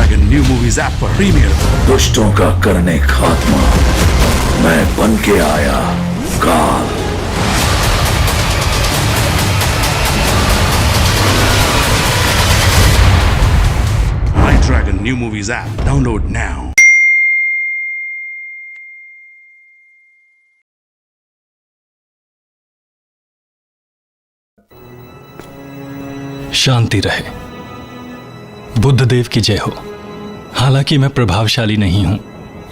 Dragon new movies app पर premiere. दुष्टों का करने खात्मा, मैं बन के आया काल। My Dragon new movies app download now. शांति रहे। बुद्धदेव की जय हो। हालांकि मैं प्रभावशाली नहीं हूं,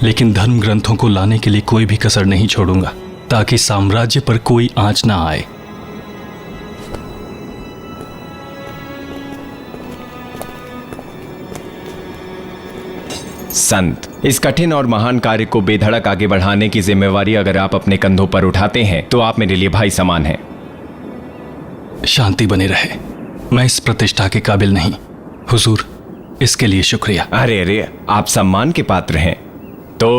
लेकिन धर्म ग्रंथों को लाने के लिए कोई भी कसर नहीं छोड़ूंगा ताकि साम्राज्य पर कोई आंच ना आए। संत, इस कठिन और महान कार्य को बेधड़क आगे बढ़ाने की जिम्मेवारी अगर आप अपने कंधों पर उठाते हैं तो आप मेरे लिए भाई समान हैं। शांति बनी रहे। मैं इस प्रतिष्ठा के काबिल नहीं हुजूर, इसके लिए शुक्रिया। अरे अरे, आप सम्मान के पात्र हैं। तो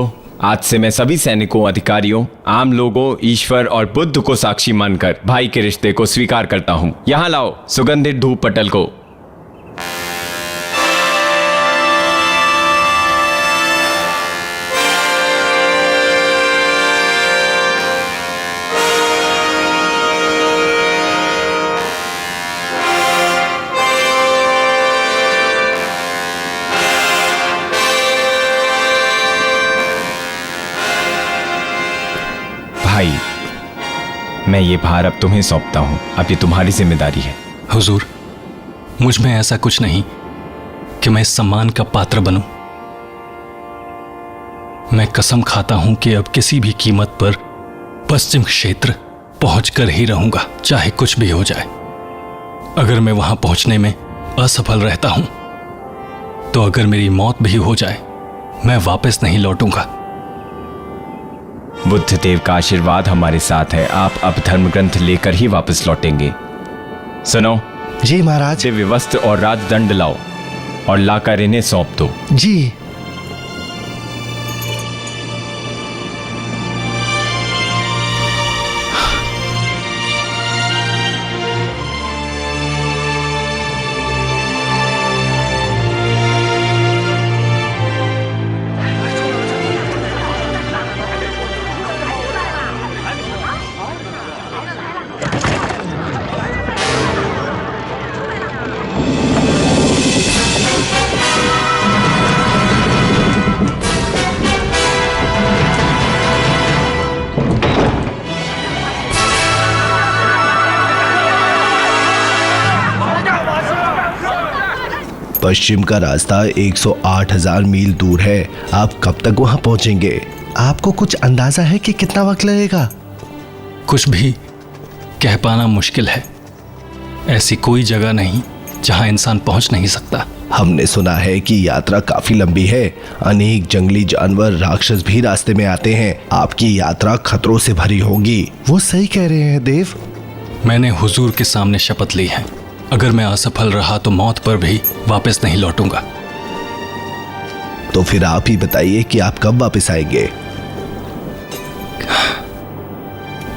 आज से मैं सभी सैनिकों, अधिकारियों, आम लोगों, ईश्वर और बुद्ध को साक्षी मानकर भाई के रिश्ते को स्वीकार करता हूं। यहां लाओ सुगंधित धूप पटल को। भाई, मैं ये भार अब तुम्हें सौंपता हूं। अब ये तुम्हारी जिम्मेदारी है। हुजूर, मुझ में ऐसा कुछ नहीं कि मैं इस सम्मान का पात्र बनूं। मैं कसम खाता हूं कि अब किसी भी कीमत पर पश्चिम क्षेत्र पहुंचकर ही रहूंगा, चाहे कुछ भी हो जाए। अगर मैं वहां पहुंचने में असफल रहता हूं तो अगर मेरी मौत भी हो जाए, मैं वापस नहीं लौटूंगा। बुद्धदेव का आशीर्वाद हमारे साथ है। आप अब धर्म ग्रंथ लेकर ही वापस लौटेंगे। सुनो जी महाराज। दिव्य वस्त्र और राजदंड लाओ और लाकर इन्हें सौंप दो। जी। पश्चिम का रास्ता 108,000 मील दूर है। आप कब तक वहां पहुंचेंगे? आपको कुछ अंदाजा है कि कितना वक्त लगेगा? कुछ भी कह पाना मुश्किल है। ऐसी कोई जगह नहीं जहां इंसान पहुंच नहीं सकता। हमने सुना है कि यात्रा काफी लंबी है। अनेक जंगली जानवर, राक्षस भी रास्ते में आते हैं। आपकी यात्रा खतरों से भरी होगी। वो सही कह रहे हैं देव। मैंने हुजूर के सामने शपथ ली है, अगर मैं असफल रहा तो मौत पर भी वापस नहीं लौटूंगा। तो फिर आप ही बताइए कि आप कब वापस आएंगे?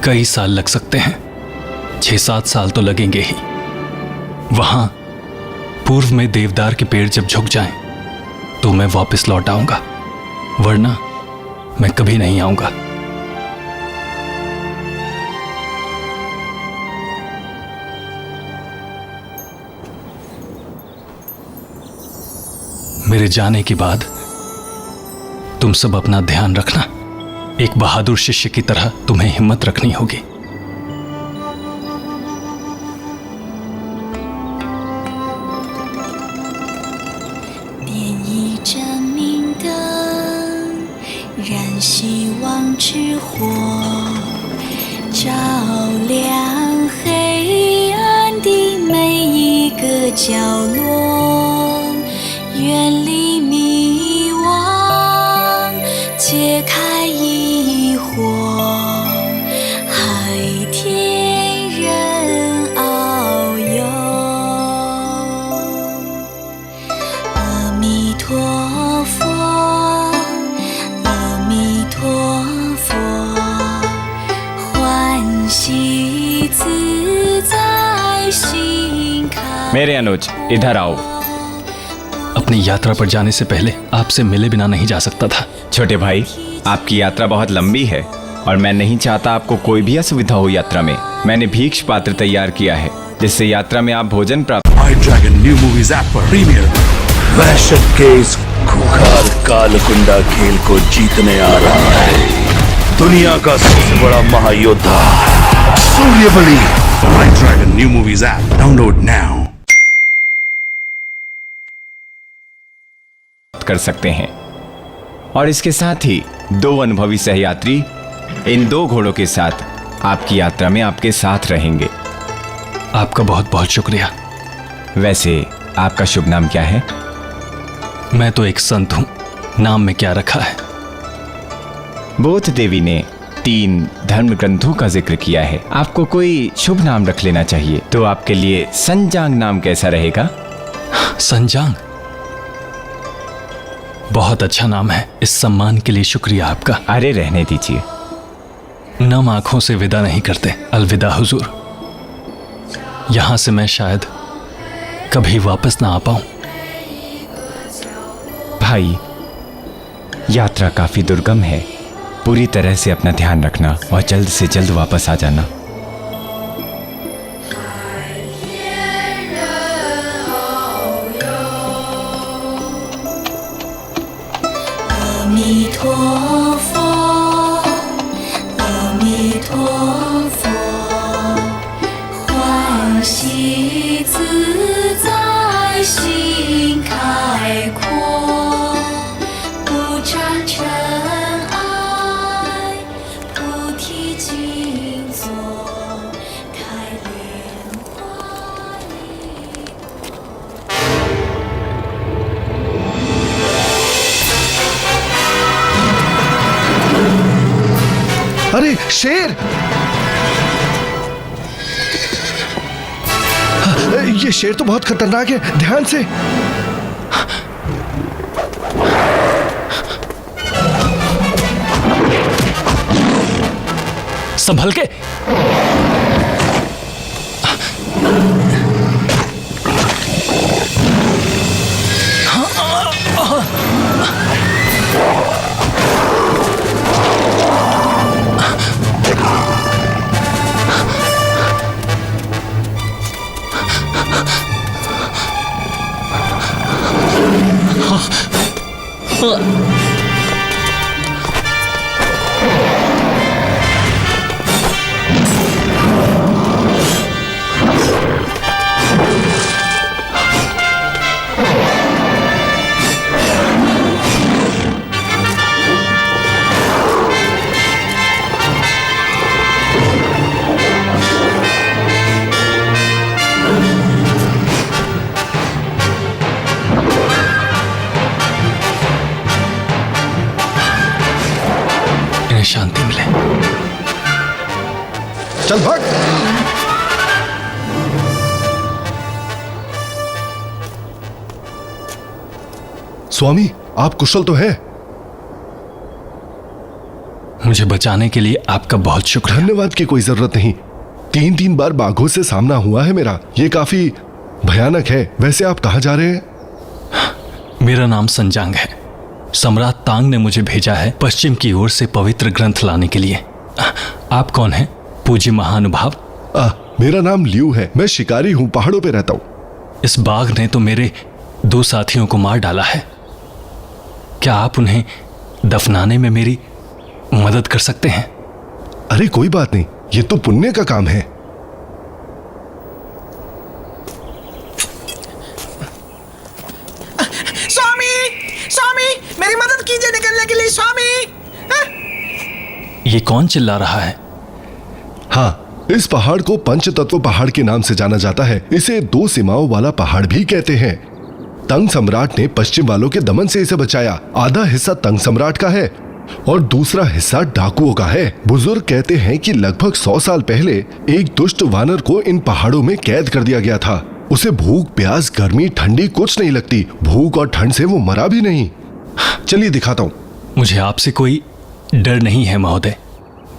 कई साल लग सकते हैं, 6-7 साल तो लगेंगे ही। वहां पूर्व में देवदार के पेड़ जब झुक जाएं, तो मैं वापस लौट आऊंगा, वरना मैं कभी नहीं आऊंगा। मेरे जाने के बाद तुम सब अपना ध्यान रखना। एक बहादुर शिष्य की तरह तुम्हें हिम्मत रखनी होगी। मेरे अनुज, इधर आओ। अब अपनी यात्रा पर जाने से पहले आपसे मिले बिना नहीं जा सकता था। छोटे भाई, आपकी यात्रा बहुत लंबी है और मैं नहीं चाहता आपको कोई भी असुविधा हो यात्रा में। मैंने भीक्ष पात्र तैयार किया है जिससे यात्रा में आप भोजन प्राप्त। iDragon New Movies app पर प्रीमियर। वहशत के इस खुखार कालकुंडा खेल को जीतने आ रहा है दुनिया का सबसे बड़ा महायोद्धा Suryabali. iDragon New Movies app. Download now. कर सकते हैं और इसके साथ ही 2 अनुभवी सहयात्री इन 2 घोड़ों के साथ आपकी यात्रा में आपके साथ रहेंगे। आपका बहुत बहुत शुक्रिया। वैसे आपका शुभ नाम क्या है? मैं तो एक संत हूं, नाम में क्या रखा है? बौद्ध देवी ने 3 धर्म ग्रंथों का जिक्र किया है। आपको कोई शुभ नाम रख लेना चाहिए, तो आपके लिए संजांग नाम कैसा रहेगा? संजांग बहुत अच्छा नाम है। इस सम्मान के लिए शुक्रिया आपका। अरे रहने दीजिए। नम आंखों से विदा नहीं करते। अलविदा हुजूर। यहां से मैं शायद कभी वापस ना आ पाऊं। भाई, यात्रा काफी दुर्गम है। पूरी तरह से अपना ध्यान रखना और जल्द से जल्द वापस आ जाना। अरे शेर! ये शेर तो बहुत खतरनाक है, ध्यान से। संभल के। शांति मिले। चल भाग। स्वामी, आप कुशल तो हैं? मुझे बचाने के लिए आपका बहुत शुक्रिया। धन्यवाद की कोई जरूरत नहीं। 3 बार बाघों से सामना हुआ है मेरा। ये काफी भयानक है। वैसे आप कहाँ जा रहे हैं? मेरा नाम संजांग है। सम्राट तांग ने मुझे भेजा है पश्चिम की ओर से पवित्र ग्रंथ लाने के लिए। आप कौन हैं, पूज्य महानुभाव? मेरा नाम लियू है। मैं शिकारी हूँ, पहाड़ों पे रहता हूँ। इस बाघ ने तो मेरे 2 साथियों को मार डाला है। क्या आप उन्हें दफनाने में मेरी मदद कर सकते हैं? अरे कोई बात नहीं, ये तो पुण्य का काम है। स्वामी, मेरी मदद कीजिए निकलने के लिए स्वामी। ये कौन चिल्ला रहा है? हाँ, इस पहाड़ को पंचतत्व पहाड़ के नाम से जाना जाता है। इसे 2 सीमाओं वाला पहाड़ भी कहते हैं। तंग सम्राट ने पश्चिम वालों के दमन से इसे बचाया। आधा हिस्सा तंग सम्राट का है और दूसरा हिस्सा डाकुओं का है। बुजुर्ग कहते हैं कि लगभग 100 साल पहले एक दुष्ट वानर को इन पहाड़ों में कैद कर दिया गया था। उसे भूख, प्यास, गर्मी, ठंडी कुछ नहीं लगती। भूख और ठंड से वो मरा भी नहीं। चलिए दिखाता हूँ। मुझे आपसे कोई डर नहीं है महोदय।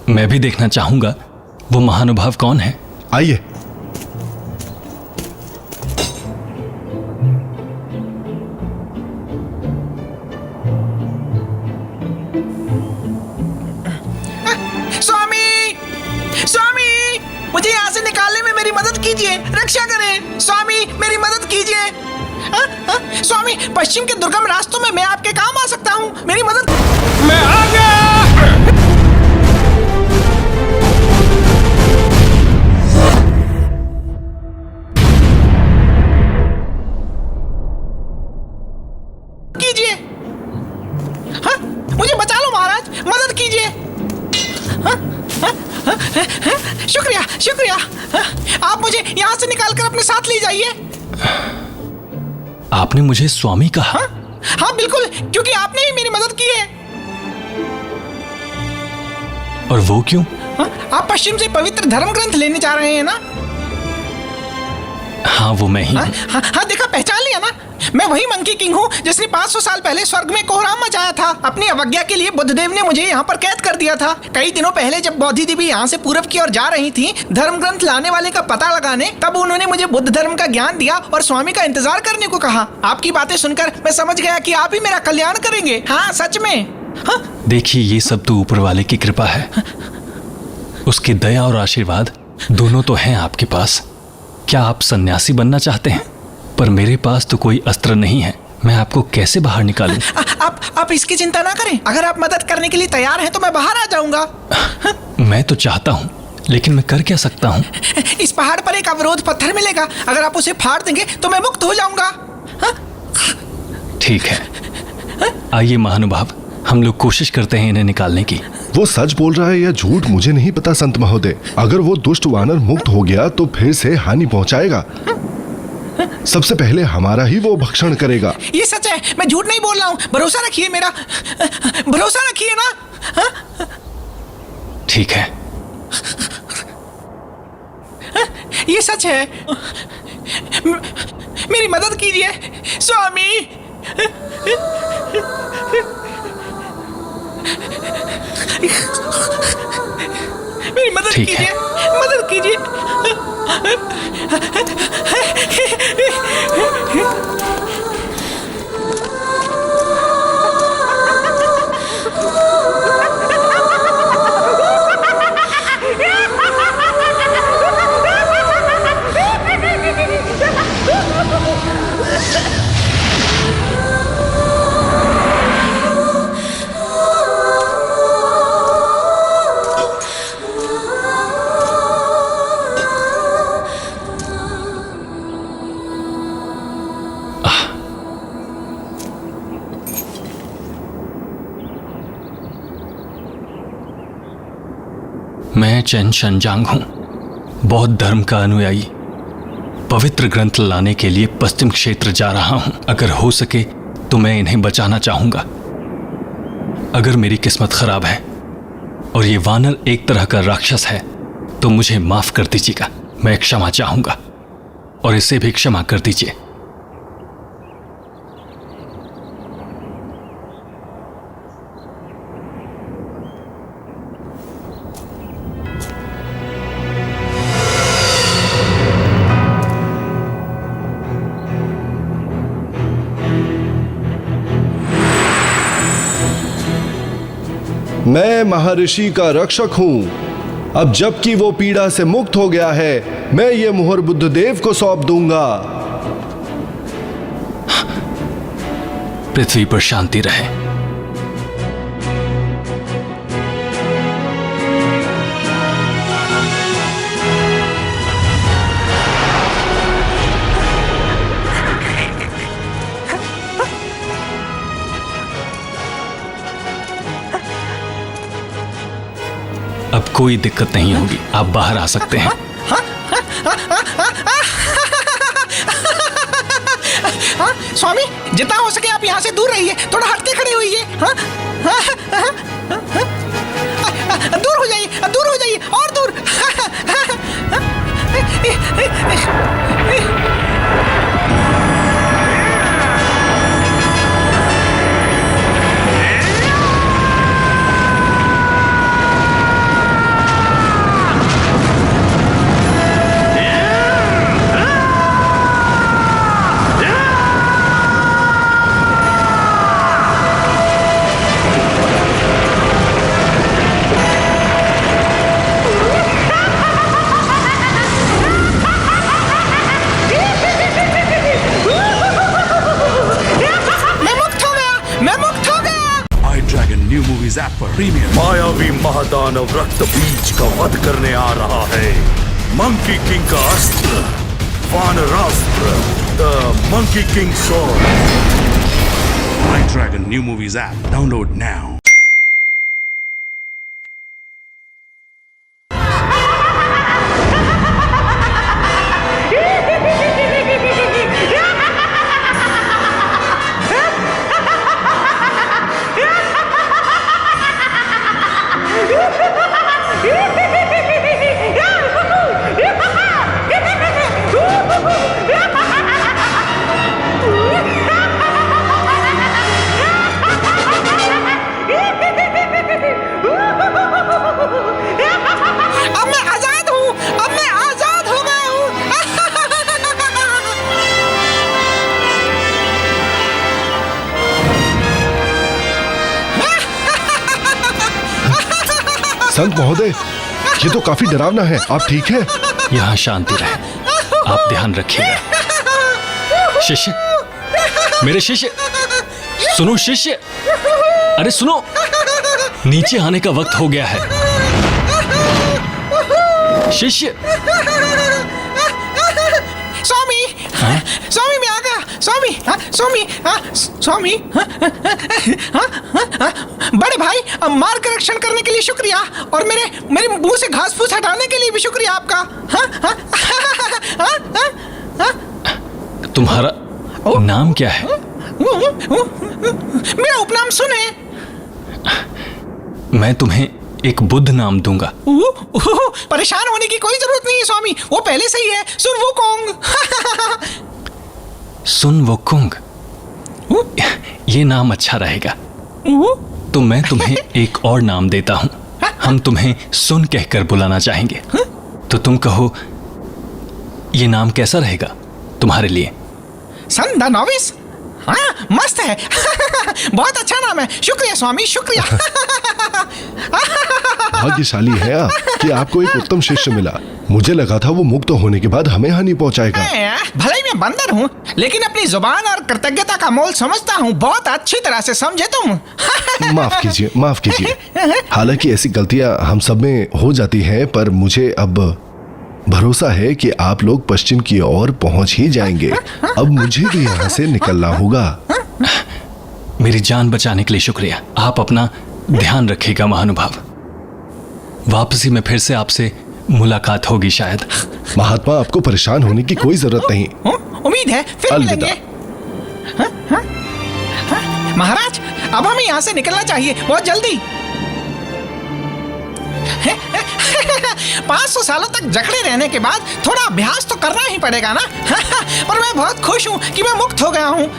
मैं भी देखना चाहूंगा वो महानुभाव कौन है। आइए। कीजिए, रक्षा करें। स्वामी मेरी मदद कीजिए। स्वामी, पश्चिम के दुर्गम रास्तों में मैं आपके काम आ सकता हूँ, मेरी मदद। मैं आ गया। कीजिए। हाँ, मुझे बचा लो महाराज, मदद कीजिए। शुक्रिया शुक्रिया। आप मुझे यहाँ से निकालकर अपने साथ ले जाइए। आपने मुझे स्वामी कहा? हाँ बिल्कुल, क्योंकि आपने ही मेरी मदद की है। और वो क्यों? आप पश्चिम से पवित्र धर्म ग्रंथ लेने जा रहे हैं ना? हाँ, वो मैं ही हूँ। हाँ, देखा, पहचान लिया ना? मैं वही मंकी किंग हूँ जिसने 500 साल पहले स्वर्ग में कोहराम मचाया था। अपनी अवज्ञा के लिए बुद्धदेव ने मुझे यहाँ पर कैद कर दिया था। कई दिनों पहले जब बौद्धि देवी यहाँ से पूरब की ओर जा रही थी धर्म ग्रंथ लाने वाले का पता लगाने, तब उन्होंने मुझे बुद्ध धर्म का ज्ञान दिया और स्वामी का इंतजार करने को कहा। आपकी बातें सुनकर मैं समझ गया कि आप ही मेरा कल्याण करेंगे। हाँ, सच में। हाँ? देखिए, ये सब तो ऊपर वाले की कृपा है। उसकी दया और आशीर्वाद दोनों तो हैं आपके पास। क्या आप सन्यासी बनना चाहते हैं? पर मेरे पास तो कोई अस्त्र नहीं है। मैं आपको कैसे बाहर निकालूं? आप इसकी चिंता ना करें। अगर आप मदद करने के लिए तैयार हैं तो मैं बाहर आ जाऊंगा। मैं तो चाहता हूँ, लेकिन मैं कर क्या सकता हूँ? इस पहाड़ पर एक अवरोध पत्थर मिलेगा। अगर आप उसे फाड़ देंगे तो मैं मुक्त हो जाऊंगा। ठीक है, आइए महानुभाव, हम लोग कोशिश करते हैं इन्हें निकालने की। वो सच बोल रहा है या झूठ मुझे नहीं पता संत महोदय। अगर वो दुष्ट वानर मुक्त हो गया तो फिर से हानि पहुंचाएगा। सबसे पहले हमारा ही वो भक्षण करेगा। ये सच है, मैं झूठ नहीं बोल रहा हूँ। भरोसा रखिए मेरा, भरोसा रखिए ना। ठीक है, ये सच है। मेरी मदद कीजिए स्वामी। मेरी मदद ठीक कीजिए, है। मदद कीजिए। मैं चेन शनजांग हूं, बौद्ध धर्म का अनुयायी। पवित्र ग्रंथ लाने के लिए पश्चिम क्षेत्र जा रहा हूं। अगर हो सके तो मैं इन्हें बचाना चाहूंगा। अगर मेरी किस्मत खराब है और ये वानर एक तरह का राक्षस है तो मुझे माफ कर दीजिएगा। मैं क्षमा चाहूंगा और इसे भी क्षमा कर दीजिए। मैं महर्षि का रक्षक हूं। अब जबकि वो पीड़ा से मुक्त हो गया है, मैं ये मुहर बुद्धदेव को सौंप दूंगा। पृथ्वी पर शांति रहे। अब कोई दिक्कत नहीं होगी, आप बाहर आ सकते हैं। स्वामी, जितना हो सके आप यहाँ से दूर रहिए। थोड़ा हटके खड़े होइए। दूर हो जाइए, दूर हो जाइए, और दूर। ऐप पर प्रीमियर। मायावी महादानव रक्त बीज का वध करने आ रहा है। मंकी किंग का अस्त्र, वानरास्त्र, the monkey king sword. My Dragon New Movies app. Download now. अब मैं आजाद हूँ, अब मैं आजाद हो गया हूँ। संत महोदय, ये तो काफी डरावना है। आप ठीक है? यहाँ शांति रहे, आप ध्यान रखिएगा। शिष्य, मेरे शिष्य, सुनो शिष्य, अरे सुनो, नीचे आने का वक्त हो गया है। शिष्य, स्वामी, स्वामी मैं आ गया। स्वामी, स्वामी, स्वामी, बड़े भाई, मार्गदर्शन करने के लिए शुक्रिया, और मेरे मुंह से घास फूस हटाने के लिए भी शुक्रिया आपका। तुम्हारा नाम क्या है? मेरा उपनाम सुने। मैं तुम्हें एक बुद्ध नाम दूंगा। परेशान होने की कोई जरूरत नहीं है स्वामी, वो पहले से ही है, सुन वुकोंग। सुन वुकोंग, ये नाम अच्छा रहेगा। तो मैं तुम्हें एक और नाम देता हूं। हम तुम्हें सुन कहकर बुलाना चाहेंगे, तो तुम कहो ये नाम कैसा रहेगा तुम्हारे लिए? सन द नोविस? हाँ, मस्त है। बहुत अच्छा नाम है। शुक्रिया स्वामी, शुक्रिया। भाग्यशाली है आप कि आपको एक उत्तम शिष्य मिला। मुझे लगा था वो मुक्त होने के बाद हमें हानि पहुंचाएगा। भले ही मैं बंदर हूँ, लेकिन अपनी जुबान और कृतज्ञता का मोल समझता हूँ। बहुत अच्छी तरह से समझे तुम। माफ कीजिए, माफ कीजिए। हालांकि ऐसी गलतियां हम सब में हो जाती हैं, पर मुझे अब भरोसा है कि आप लोग पश्चिम की ओर पहुंच ही जाएंगे। अब मुझे भी यहाँ से निकलना होगा। मेरी जान बचाने के लिए शुक्रिया। आप अपना ध्यान रखिएगा महानुभाव। वापसी में फिर से आपसे मुलाकात होगी शायद। महात्मा, आपको परेशान होने की कोई जरूरत नहीं। उम्मीद है फिर अलविदा। मिलेंगे। महाराज, अब हमें यहाँ से निकलना चाहिए बहुत जल्दी। 500 सालों तक जकड़े रहने के बाद थोड़ा अभ्यास तो करना ही पड़ेगा ना। पर मैं बहुत खुश हूँ कि मैं मुक्त हो गया हूँ।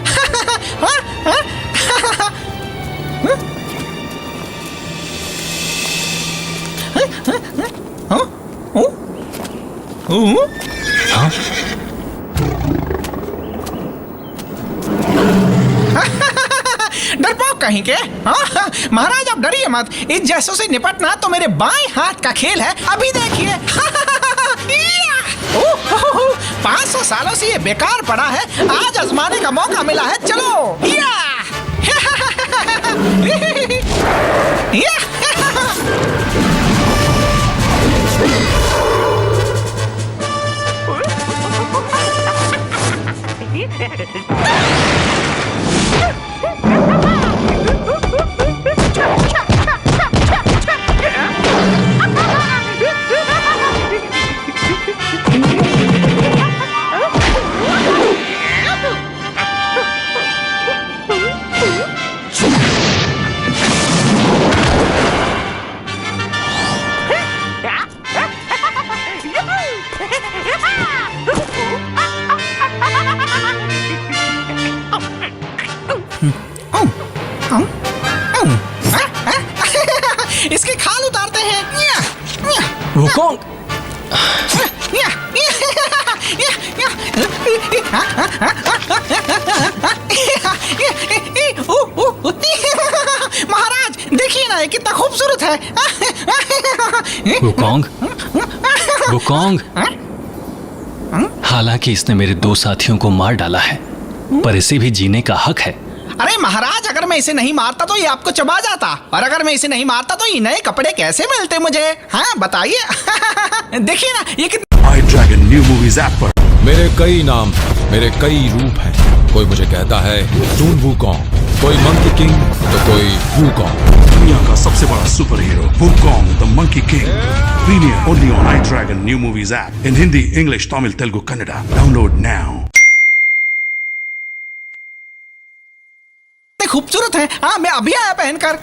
डरपोक कहीं के। महाराज आप डरिए मत, इन जैसों से निपटना तो मेरे बाएं हाथ का खेल है। अभी देखिए। 500 सालों से ये बेकार पड़ा है, आज आजमाने का मौका मिला है। चलो। इसके खाल उतारते हैं। वुकोंग, महाराज देखिए ना, कितना खूबसूरत है। वुकोंग, वुकोंग, हालांकि इसने मेरे 2 साथियों को मार डाला है, पर इसे भी जीने का हक है। अरे महाराज, अगर मैं इसे नहीं मारता तो ये आपको चबा जाता, और अगर मैं इसे नहीं मारता तो ये नए कपड़े कैसे मिलते मुझे? हाँ बताइए। देखिए ना ये iDragon New Movies app पर मेरे कई नाम, मेरे कई रूप हैं। कोई मुझे कहता है टून वूकॉन्ग, कोई मंकी किंग तो कोई वूकॉन्ग। दुनिया का सबसे बड़ा super hero Wukong the monkey king. Premiere only on iDragon New Movies app in Hindi, English, Tamil, Telugu, Kannada. Download now. खूबसूरत है। हाँ मैं अभी आया पहनकर।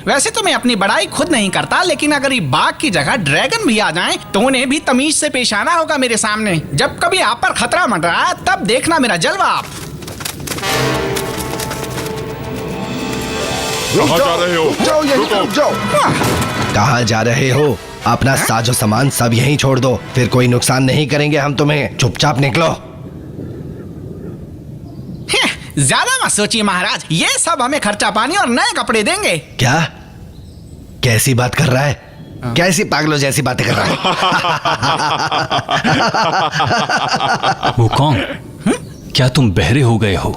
वैसे तो मैं अपनी बड़ाई खुद नहीं करता, लेकिन अगर ये बाघ की जगह ड्रैगन भी आ जाएं, तो उन्हें भी तमीज से पेश आना होगा मेरे सामने। जब कभी आप पर खतरा मंडरा है तब देखना मेरा जलवा आप। कहाँ जा रहे हो? जाओ यहीं रुक जाओ। कहाँ जा रहे हो? अपना साजो सामान सब यहीं छोड़ दो, फिर कोई नुकसान नहीं करेंगे हम तुम्हें। चुपचाप निकलो। ज्यादा मत सोचिए महाराज, ये सब हमें खर्चा पानी और नए कपड़े देंगे। क्या? कैसी बात कर रहा है? कैसी पागलों जैसी बातें कर रहा है? वुकोंग, क्या तुम बहरे हो गए हो?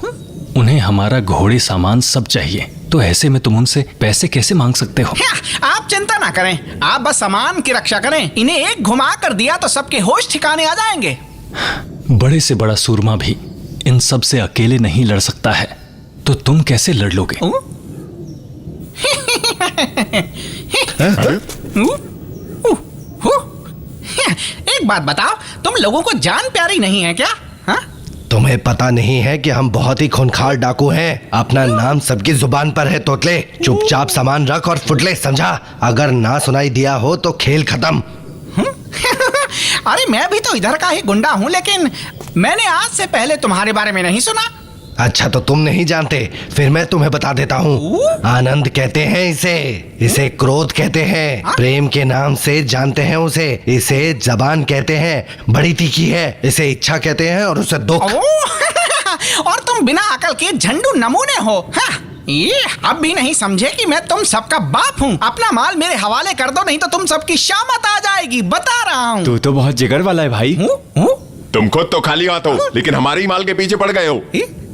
उन्हें हमारा घोड़े सामान सब चाहिए, तो ऐसे में तुम उनसे पैसे कैसे मांग सकते हो? आप चिंता ना करें, आप बस सामान की रक्षा करें। इन्हें एक घुमा कर दिया तो सबके होश ठिकाने आ जाएंगे। बड़े से बड़ा सूरमा भी इन सब से अकेले नहीं लड़ सकता है, तो तुम कैसे लड़ लोगे? एक बात बताओ, तुम लोगों को जान प्यारी नहीं है क्या? हा? तुम्हें पता नहीं है कि हम बहुत ही खूंखार डाकू हैं। अपना नाम सबकी जुबान पर है तोतले। चुपचाप सामान रख और फुटले, समझा? अगर ना सुनाई दिया हो तो खेल खत्म। अरे मैं भी तो इधर का ही गुंडा हूँ, लेकिन मैंने आज से पहले तुम्हारे बारे में नहीं सुना। अच्छा तो तुम नहीं जानते, फिर मैं तुम्हें बता देता हूँ। आनंद कहते हैं इसे क्रोध कहते हैं, प्रेम के नाम से जानते हैं उसे। इसे जबान कहते हैं, बड़ी तीखी है। इसे इच्छा कहते हैं और उसे दुख। और तुम बिना अकल के झंडू नमूने हो। हाँ, ये अब भी नहीं समझे कि मैं तुम सबका बाप हूँ। अपना माल मेरे हवाले कर दो, नहीं तो तुम सबकी शामत आ जाएगी, बता रहा हूँ। तू तो बहुत जिगर वाला है भाई। तुम खुद तो खाली हाथ हो, लेकिन हमारे ही माल के पीछे पड़ गए हो।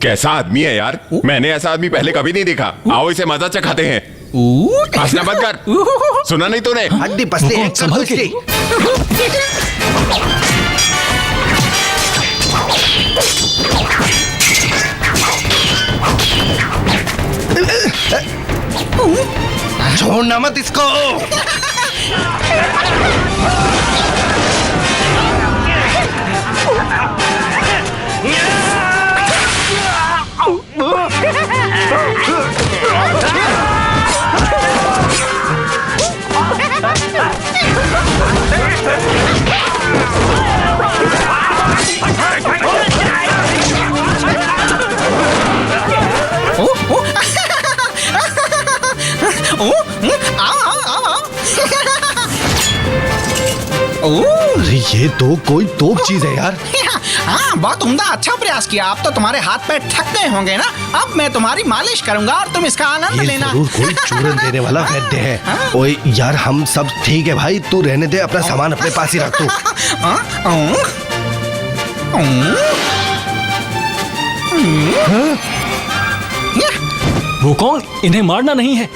कैसा आदमी है यार, मैंने ऐसा आदमी पहले कभी नहीं देखा। आओ इसे मजा चखाते हैं। हंसना बंद कर। सुना नहीं तूने? हड्डी पसली संभल के। छोड़ना मत इसको। अरे ये तो कोई तोप चीज है यार। हाँ बहुत उम्दा, अच्छा प्रयास किया। अब तो तुम्हारे हाथ पैर थक गए होंगे ना। अब मैं तुम्हारी मालिश करूंगा और तुम इसका आनंद ये लेना। जरूर कोई चूरन देने वाला वैद्य है। ओए यार हम सब ठीक है भाई, तू रहने दे, अपना सामान अपने पास ही रख तू। वुकोंग, इन्हें मारना नहीं है।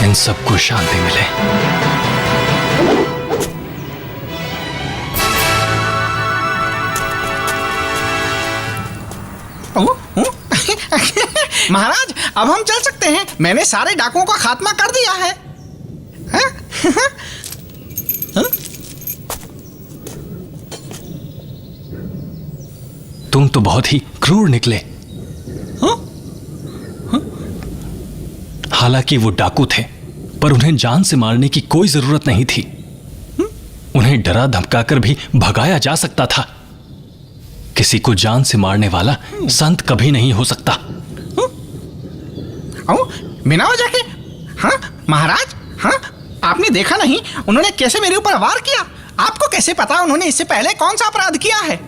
इन सबको शांति मिले। महाराज अब हम चल सकते हैं। मैंने सारे डाकुओं का खात्मा कर दिया है। तुम तो बहुत ही क्रूर निकले। हालांकि वो डाकू थे, पर उन्हें जान से मारने की कोई जरूरत नहीं थी। उन्हें डरा धमकाकर भी भगाया जा सकता था। किसी को जान से मारने वाला संत कभी नहीं हो सकता। बिना वजह के हाँ महाराज, हाँ आपने देखा नहीं उन्होंने कैसे मेरे ऊपर वार किया? आपको कैसे पता उन्होंने इससे पहले कौन सा अपराध किया है?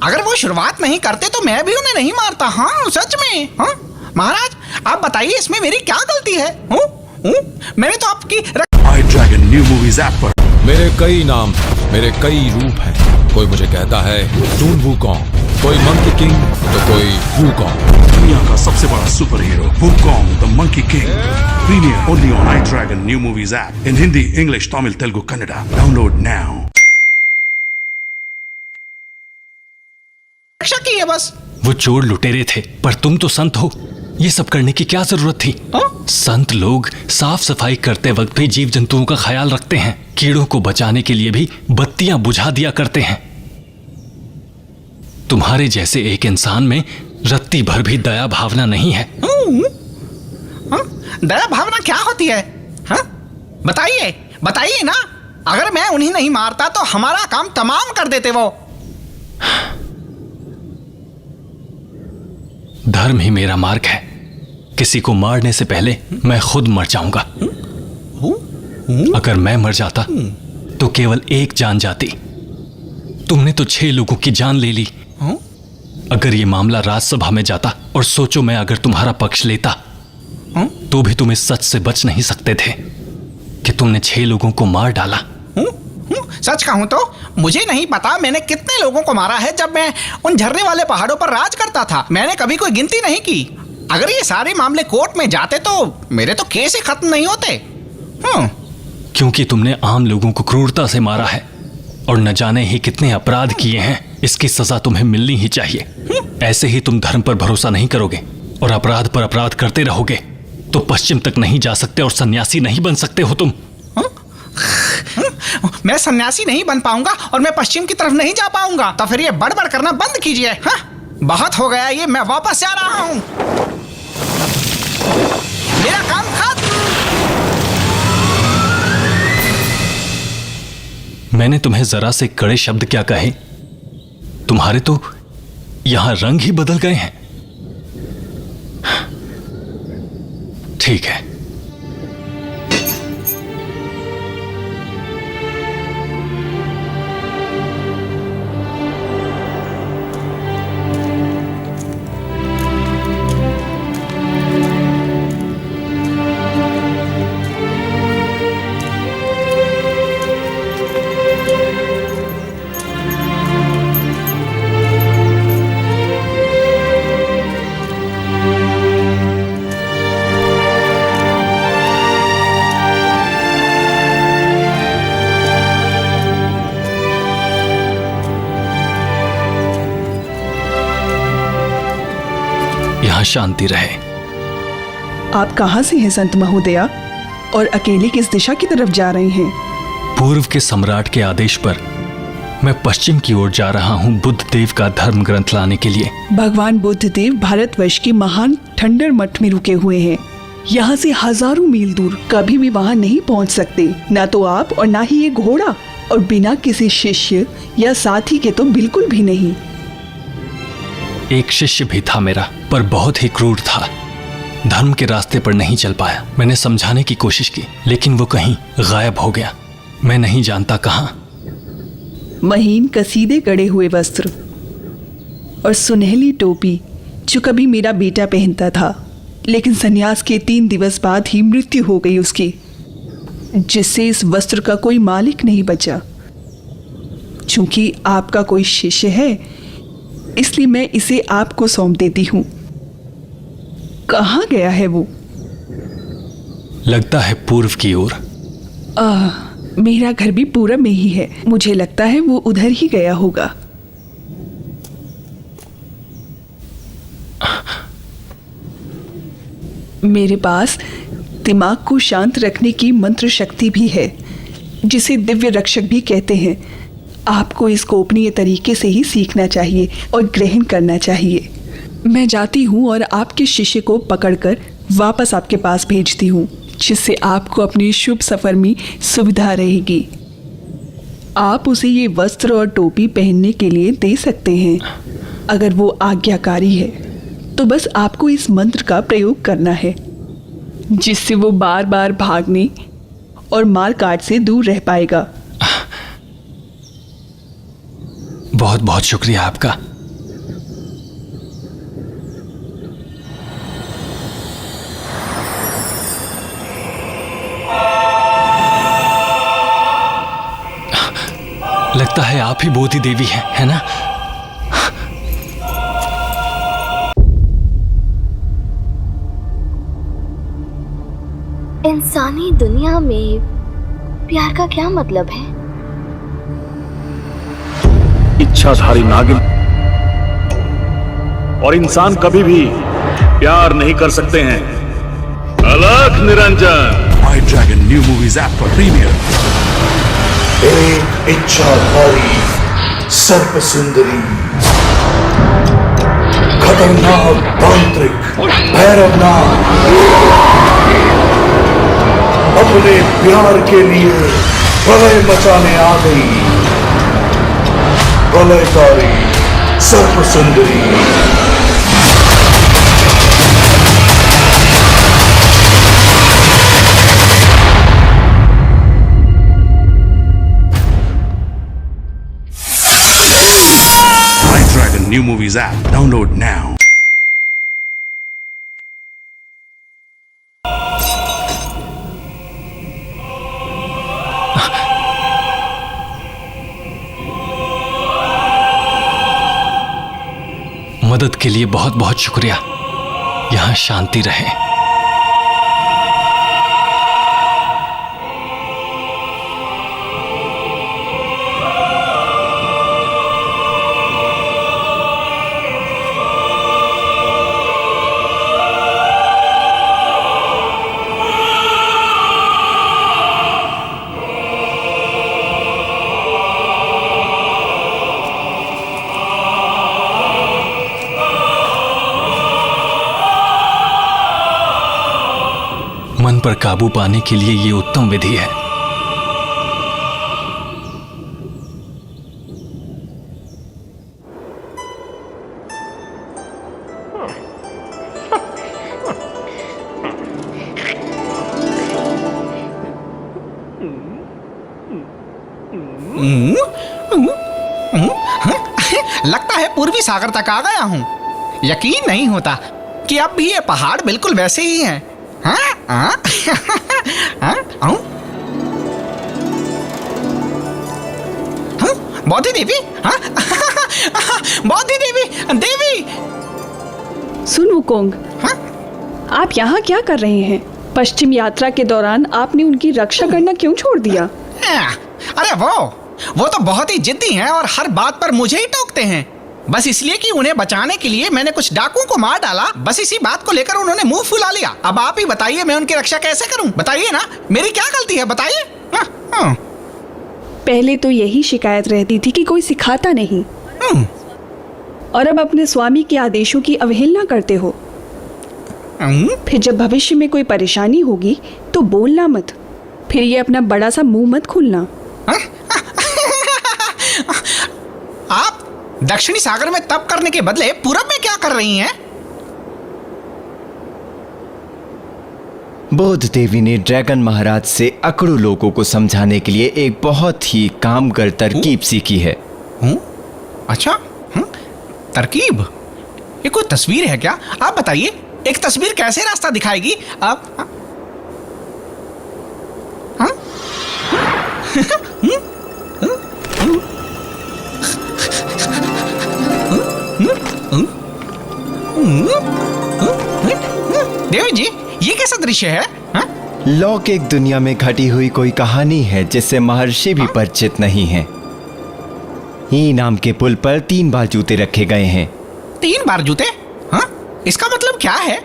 अगर वो शुरुआत नहीं करते तो मैं भी उन्हें नहीं मारता। हाँ सच में। हाँ महाराज आप बताइए इसमें मेरी क्या गलती है? मैंने तो आपकी आई ड्रैगन न्यू मूवीज ऐप पर मेरे कई नाम, मेरे कई रूप हैं। कोई मुझे कहता है टून वूकॉन्ग, कोई मंकी किंग तो कोई वूकॉन्ग। दुनिया का सबसे बड़ा super hero Wukong the monkey king. Premiere only on iDragon new movies app in Hindi, English, Tamil, Telugu, Kannada. Download now. रक्षा की है बस। वो चोर लुटेरे थे, पर तुम तो संत हो, ये सब करने की क्या जरूरत थी? संत लोग साफ सफाई करते वक्त भी जीव जंतुओं का ख्याल रखते हैं, कीड़ों को बचाने के लिए भी बत्तियां बुझा दिया करते हैं। तुम्हारे जैसे एक इंसान में रत्ती भर भी दया भावना नहीं है। दया भावना क्या होती है? हाँ बताइए बताइए ना। अगर मैं उन्हें नहीं मारता तो हमारा काम तमाम कर देते वो। धर्म ही मेरा मार्ग है। किसी को मारने से पहले मैं खुद मर जाऊंगा। अगर मैं मर जाता तो केवल एक जान जाती। तुमने तो 6 लोगों की जान ले ली। अगर ये मामला राज्यसभा में जाता और सोचो मैं अगर तुम्हारा पक्ष लेता तो भी तुम इस सच से बच नहीं सकते थे कि तुमने 6 लोगों को मार डाला। सच कहूं तो मुझे नहीं पता मैंने कितने लोगों को मारा है। जब मैं उन झरने वाले पहाड़ों पर राज करता था मैंने कभी कोई गिनती नहीं की। अगर ये सारे मामले कोर्ट में जाते तो मेरे तो केस ही खत्म नहीं होते। क्योंकि तुमने आम लोगों को क्रूरता से मारा है और न जाने ही कितने अपराध किए हैं। इसकी सजा तुम्हें मिलनी ही चाहिए। ऐसे ही तुम धर्म पर भरोसा नहीं करोगे और अपराध पर अपराध करते रहोगे तो पश्चिम तक नहीं जा सकते और सन्यासी नहीं बन सकते हो तुम। मैं सन्यासी नहीं बन पाऊंगा और मैं पश्चिम की तरफ नहीं जा पाऊंगा। तो फिर ये बड़बड़ करना बंद कीजिए। हाँ बहुत हो गया ये, मैं वापस जा रहा हूं। मेरा काम खत्म। मैंने तुम्हें जरा से कड़े शब्द क्या कहे? तुम्हारे तो यहां रंग ही बदल गए हैं। ठीक है, शांति रहे। आप कहां से हैं संत महोदया और अकेले किस दिशा की तरफ जा रहे हैं? पूर्व के सम्राट के आदेश पर मैं पश्चिम की ओर जा रहा हूं बुद्ध देव का धर्म ग्रंथ लाने के लिए। भगवान बुद्ध देव भारतवर्ष के महान ठंडर मठ में रुके हुए हैं। यहाँ से हजारों मील दूर कभी भी वहाँ नहीं पहुँच सकते, ना तो आप और ना ही ये घोड़ा, और बिना किसी शिष्य या साथी के तो बिल्कुल भी नहीं। एक शिष्य भी था मेरा, पर बहुत ही क्रूर था। धर्म के रास्ते पर नहीं चल पाया। मैंने समझाने की कोशिश की लेकिन वो कहीं गायब हो गया। मैं नहीं जानता कहाँ। महीन कसीदे गड़े हुए वस्त्र और सुनहली टोपी जो कभी मेरा बेटा पहनता था, लेकिन संन्यास के 3 दिवस बाद ही मृत्यु हो गई उसकी, जिससे इस वस्त्र का कोई मालिक नहीं बचा। चूंकि आपका कोई शिष्य है इसलिए मैं इसे आपको सौंप देती हूँ। कहाँ गया है वो? लगता है पूर्व की ओर। मेरा घर भी पूरब में ही है। मुझे लगता है वो उधर ही गया होगा। मेरे पास दिमाग को शांत रखने की मंत्र शक्ति भी है, जिसे दिव्य रक्षक भी कहते हैं। आपको इस गोपनीय तरीके से ही सीखना चाहिए और ग्रहण करना चाहिए। मैं जाती हूँ और आपके शिष्य को पकड़कर वापस आपके पास भेजती हूँ, जिससे आपको अपनी शुभ सफर में सुविधा रहेगी। आप उसे ये वस्त्र और टोपी पहनने के लिए दे सकते हैं। अगर वो आज्ञाकारी है तो बस आपको इस मंत्र का प्रयोग करना है। जिससे वो बार बार भागने और मार काट से दूर रह पाएगा। बहुत बहुत शुक्रिया आपका। लगता है आप ही बोधी देवी हैं, है ना? इंसानी दुनिया में प्यार का क्या मतलब है? इच्छाधारी नागिन और इंसान कभी भी प्यार नहीं कर सकते हैं। अलख Niranjan. iDragon New Movies app for premiere. एक इच्छाधारी सर्प सुंदरी, खतरनाक तांत्रिक भैरवनाथ अपने प्यार के लिए प्रलय मचाने आ गई। प्रलयकारी सर्प सुंदरी। iDragon New Movies app. Download now. मदद के लिए बहुत बहुत शुक्रिया। यहां शांति रहे। मन पर काबू पाने के लिए ये उत्तम विधि है। लगता है पूर्वी सागर तक आ गया हूँ। यकीन नहीं होता कि अब भी ये पहाड़ बिल्कुल वैसे ही हैं। बोधी देवी, बोधी देवी, देवी। सुन वुकोंग, आप यहाँ क्या कर रहे हैं? पश्चिम यात्रा के दौरान आपने उनकी रक्षा करना क्यों छोड़ दिया? अरे वो तो बहुत ही जिद्दी हैं और हर बात पर मुझे ही टोकते हैं। बस इसलिए कि उन्हें बचाने के लिए मैंने कुछ डाकुओं को मार डाला। बस इसी बात को लेकर उन्होंने मुंह फुला लिया। अब आप ही बताइए, मैं उनकी रक्षा कैसे करूं? बताइए ना, मेरी क्या गलती है, बताइए। पहले तो यही शिकायत रहती थी कि कोई सिखाता नहीं, और अब अपने स्वामी के आदेशों की अवहेलना करते हो। फिर जब भविष्य में कोई परेशानी होगी तो बोलना मत। फिर ये अपना बड़ा सा मुंह मत खोलना। आप दक्षिणी सागर में तप करने के बदले पूरब में क्या कर रही हैं? बोध देवी ने ड्रैगन महाराज से अकड़ू लोगों को समझाने के लिए एक बहुत ही कामगर तरकीब सीखी है। अच्छा, तरकीब? ये कोई तस्वीर है क्या? आप बताइए, एक तस्वीर कैसे रास्ता दिखाएगी? आप देवी जी, ये कैसा दृश्य है? लौकिक दुनिया में घटी हुई कोई कहानी है जिससे महर्षि भी परिचित नहीं हैं। ई नाम के पुल पर 3 बार जूते रखे गए हैं। 3 बार जूते? इसका मतलब क्या है?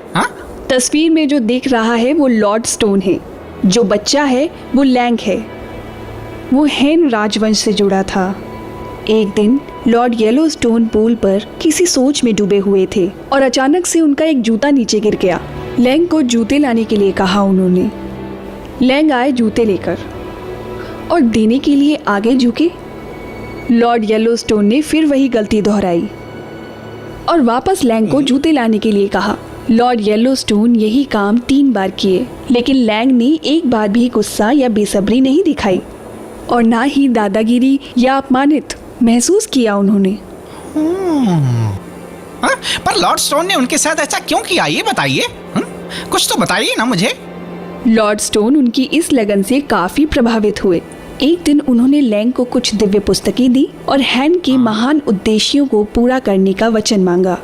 तस्वीर में जो दिख रहा है वो लॉर्ड स्टोन है। जो बच्चा है वो लैंग है। वो हेन राजवंश से जुड़ा था। एक दिन लॉर्ड येलो स्टोन पूल पर किसी सोच में डूबे हुए थे और अचानक से उनका एक जूता नीचे गिर गया। लैंग को जूते लाने के लिए कहा उन्होंने। लैंग आए जूते लेकर और देने के लिए आगे झुके। लॉर्ड येलो स्टोन ने फिर वही गलती दोहराई और वापस लैंग को जूते लाने के लिए कहा। लॉर्ड येलोस्टोन यही काम 3 बार किए, लेकिन लैंग ने एक बार भी गुस्सा या बेसब्री नहीं दिखाई और ना ही दादागिरी या अपमानित महसूस किया उन्होंने। पर लॉर्ड स्टोन ने उनके साथ ऐसा क्यों किया, ये बताइए। कुछ तो बताइए ना मुझे। लॉर्ड स्टोन उनकी इस लगन से काफी प्रभावित हुए। एक दिन उन्होंने लैंग को कुछ दिव्य पुस्तकें दी और हैन के महान उद्देश्यों को पूरा करने का वचन मांगा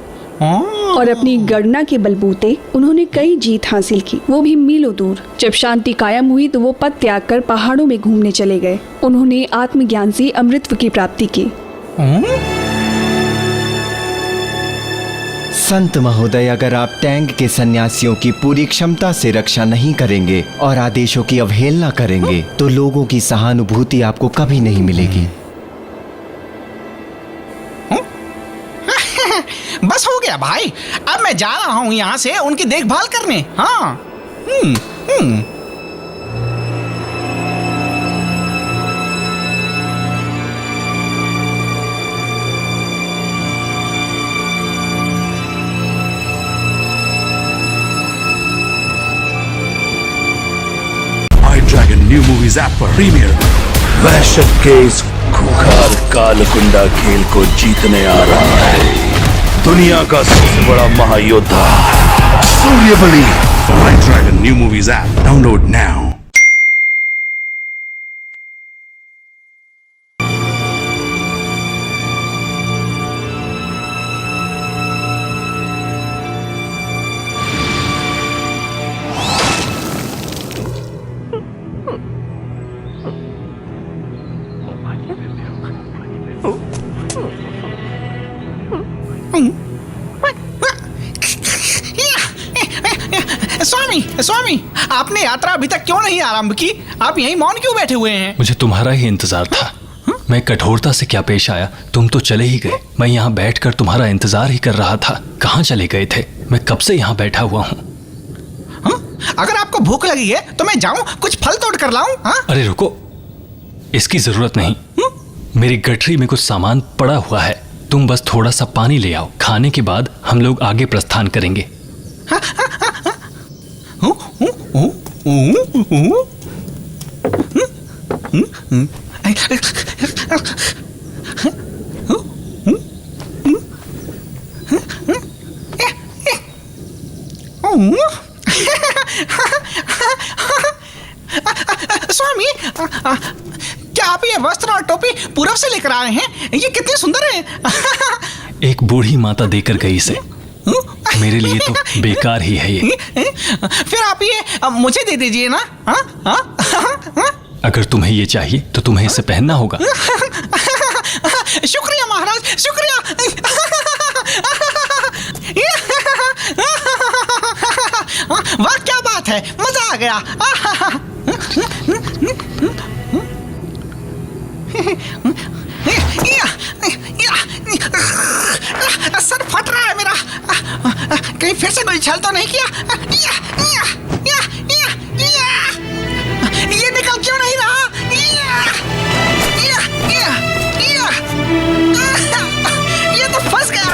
और अपनी गणना के बलबूते उन्होंने कई जीत हासिल की, वो भी मीलों दूर। जब शांति कायम हुई तो वो पद त्याग कर पहाड़ों में घूमने चले गए। उन्होंने आत्मज्ञान से अमृतत्व की प्राप्ति की। संत महोदय, अगर आप टैंग के सन्यासियों की पूरी क्षमता से रक्षा नहीं करेंगे और आदेशों की अवहेलना करेंगे तो लोगों की सहानुभूति आपको कभी नहीं मिलेगी। बस हो गया भाई, अब मैं जा रहा हूँ यहाँ से उनकी देखभाल करने। हाँ। iDragon न्यू मूवीज ऐप पर प्रीमियर। वहशत के इस खुखार कालकुंडा खेल को जीतने आ रहा है दुनिया का सबसे बड़ा महायोद्धा Suryabali. iDragon new movies app download now. स्वामी, आपने यात्रा अभी तक क्यों नहीं आरंभ की? आप यहीं मौन क्यों बैठे हुए हैं? मुझे तुम्हारा ही इंतजार था। मैं कठोरता से क्या पेश आया, तुम तो चले ही गए। मैं यहाँ बैठकर तुम्हारा इंतजार ही कर रहा था। कहाँ चले गए थे? मैं कब से यहाँ बैठा हुआ हूँ। अगर आपको भूख लगी है तो मैं जाऊँ कुछ फल तोड़ कर लाऊं? अरे रुको, इसकी जरूरत नहीं। मेरी गठरी में कुछ सामान पड़ा हुआ है, तुम बस थोड़ा सा पानी ले आओ। खाने के बाद हम लोग आगे प्रस्थान करेंगे। स्वामी, क्या आप ये वस्त्र और टोपी पूरब से लेकर आ रहे हैं? ये कितने सुंदर हैं। एक बूढ़ी माता देकर गई इसे। मेरे लिए तो बेकार ही है ये। फिर आप ये मुझे दे दीजिए ना। अगर तुम्हें ये चाहिए तो तुम्हें इसे पहनना होगा। शुक्रिया महाराज, शुक्रिया। वाह, क्या बात है, मजा आ गया। सर फट रहा है मेरा। कहीं फिर से कोई छल तो नहीं किया? ये निकल क्यों नहीं रहा? ये तो फंस गया।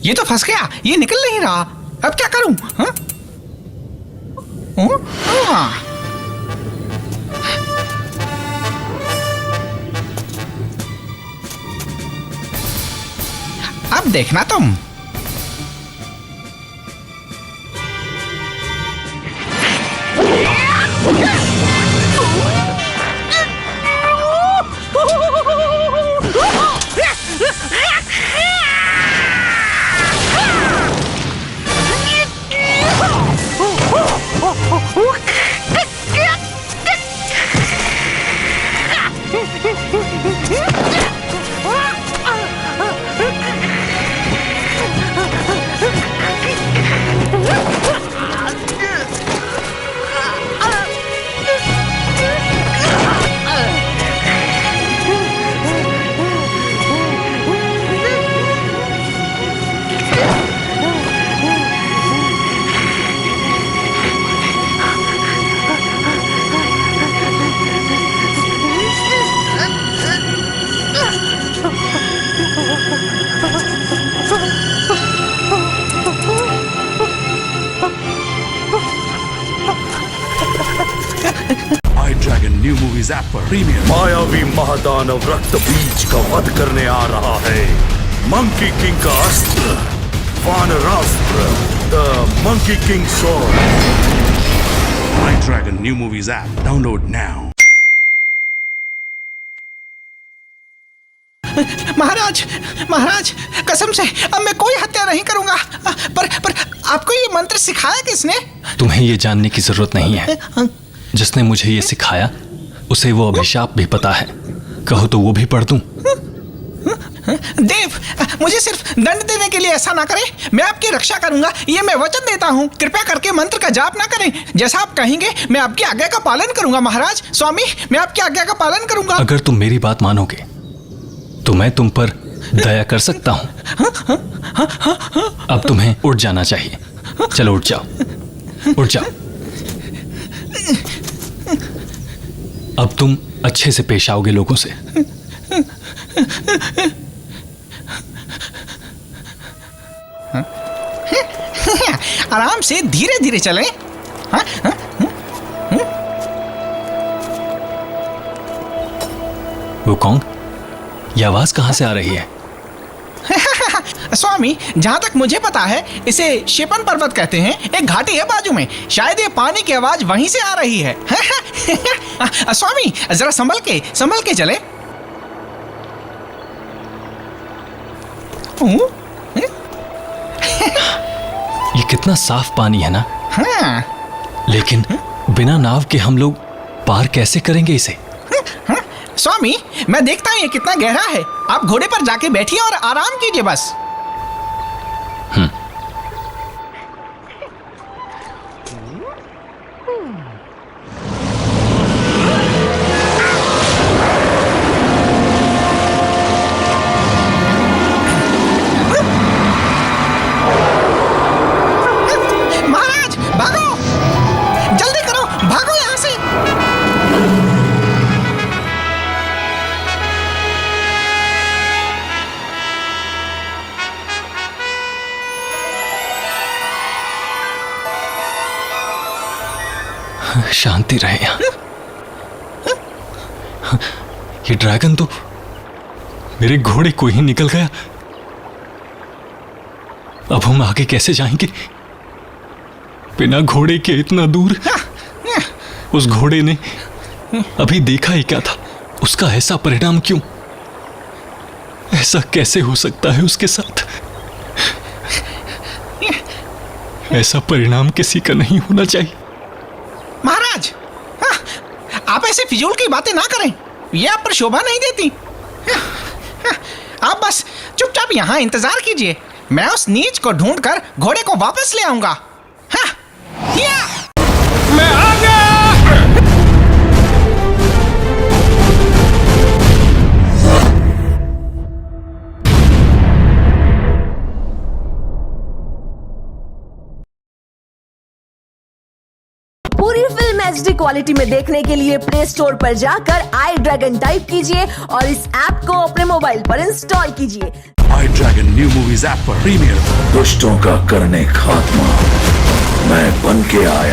ये तो फंस गया, ये निकल नहीं रहा। अब क्या करूं? हाँ? अब देखना तुम। iDragon New Movies ऐप पर प्रीमियर। मायावी महादानव रक्त बीज का वध करने आ रहा है। मंकी किंग का अस्त्र वानरास्त्र, the monkey king sword. iDragon New Movies app download now. महाराज, महाराज, कसम से अब मैं कोई हत्या नहीं करूंगा। पर आपको ये मंत्र सिखाया किसने? तुम्हें ये जानने की जरूरत नहीं है। जिसने मुझे ये सिखाया उसे वो अभिशाप भी पता है। कहो तो वो भी पढ़ दूं। देव, मुझे सिर्फ दंड देने के लिए ऐसा ना करें। मैं आपकी रक्षा करूंगा, ये मैं वचन देता हूँ। कृपया करके मंत्र का जाप ना करें। जैसा आप कहेंगे मैं आपकी आज्ञा का पालन करूंगा। महाराज, स्वामी, मैं आपकी आज्ञा का पालन करूंगा। अगर तुम मेरी बात मानोगे तो मैं तुम पर दया कर सकता हूं। अब तुम्हें उठ जाना चाहिए। चलो उठ जाओ, उठ जाओ। अब तुम अच्छे से पेश आओगे लोगों से। आराम से, धीरे धीरे चलें। वो कौन? ये आवाज कहां से आ रही है? स्वामी, जहां तक मुझे पता है इसे शेपन पर्वत कहते हैं। एक घाटी है बाजू में, शायद ये पानी की आवाज वहीं से आ रही है। स्वामी, जरा संभल के चले। ये कितना साफ पानी है ना? हाँ। लेकिन बिना नाव के हम लोग पार कैसे करेंगे इसे? स्वामी, मैं देखता हूँ ये कितना गहरा है। आप घोड़े पर जाके बैठिए और आराम कीजिए बस। महाराज, भागो, जल्दी करो, भागो यहाँ से। शांति रहे यहाँ। ये ड्रैगन तो मेरे घोड़े को ही निकल गया। अब हम आगे कैसे जाएंगे? बिना घोड़े के इतना दूर। उस घोड़े ने अभी देखा ही क्या था? उसका ऐसा परिणाम क्यों? ऐसा कैसे हो सकता है उसके साथ? ऐसा परिणाम किसी का नहीं होना चाहिए। महाराज, आप ऐसे फिजूल की बातें ना करें, ये आप पर शोभा नहीं देती। आप बस चुपचाप यहाँ इंतजार कीजिए, मैं उस नीच को ढूंढकर घोड़े को वापस ले आऊंगा। मैं आ गया। पूरी फिल्म HD क्वालिटी में देखने के लिए प्ले स्टोर पर जाकर iDragon टाइप कीजिए और इस ऐप को अपने मोबाइल पर इंस्टॉल कीजिए। आई ड्रैगन न्यू मूवीज ऐप पर प्रीमियर। दुष्टों का करने खात्मा मैं बन के आया।